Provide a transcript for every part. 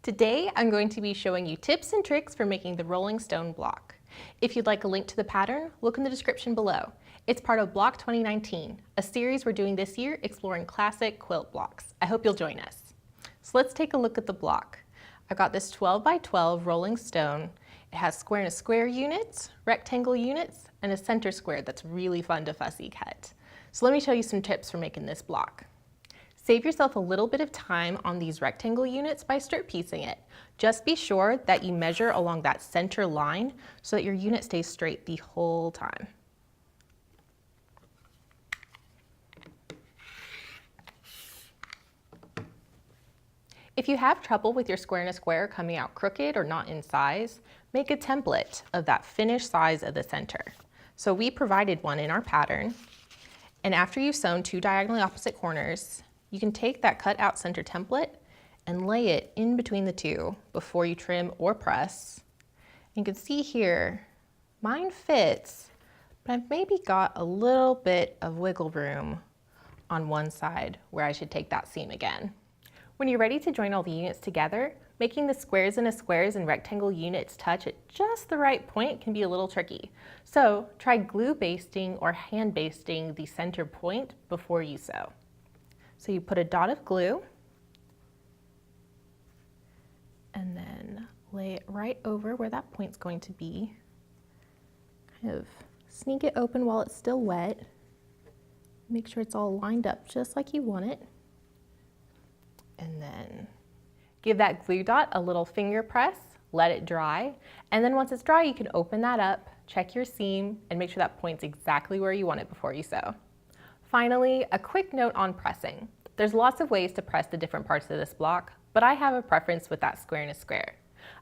Today, I'm going to be showing you tips and tricks for making the rolling stone block. If you'd like a link to the pattern, look in the description below. It's part of Block 2019, a series we're doing this year exploring classic quilt blocks. I hope you'll join us. So let's take a look at the block. I've got this 12 by 12 rolling stone. It has square and a square units, rectangle units, and a center square that's really fun to fussy cut. So let me show you some tips for making this block. Save yourself a little bit of time on these rectangle units by strip piecing it. Just be sure that you measure along that center line so that your unit stays straight the whole time. If you have trouble with your square and a square coming out crooked or not in size, make a template of that finished size of the center. So we provided one in our pattern, and after you've sewn two diagonally opposite corners, you can take that cut out center template and lay it in between the two before you trim or press. You can see here, mine fits, but I've maybe got a little bit of wiggle room on one side where I should take that seam again. When you're ready to join all the units together, making the squares and rectangle units touch at just the right point can be a little tricky. So try glue basting or hand basting the center point before you sew. So you put a dot of glue and then lay it right over where that point's going to be. Kind of sneak it open while it's still wet. Make sure it's all lined up just like you want it. And then give that glue dot a little finger press, let it dry, and then once it's dry you can open that up, check your seam, and make sure that point's exactly where you want it before you sew. Finally, a quick note on pressing. There's lots of ways to press the different parts of this block, but I have a preference with that square and a square.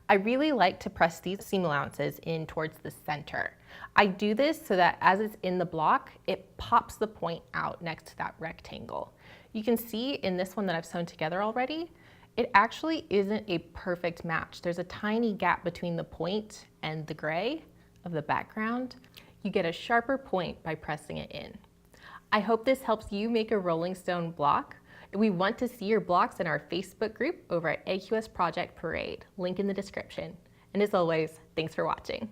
I really like to press these seam allowances in towards the center. I do this so that as it's in the block, it pops the point out next to that rectangle. You can see in this one that I've sewn together already, it actually isn't a perfect match. There's a tiny gap between the point and the gray of the background. You get a sharper point by pressing it in. I hope this helps you make a rolling stone block. We want to see your blocks in our Facebook group over at AQS Project Parade, link in the description. And as always, thanks for watching.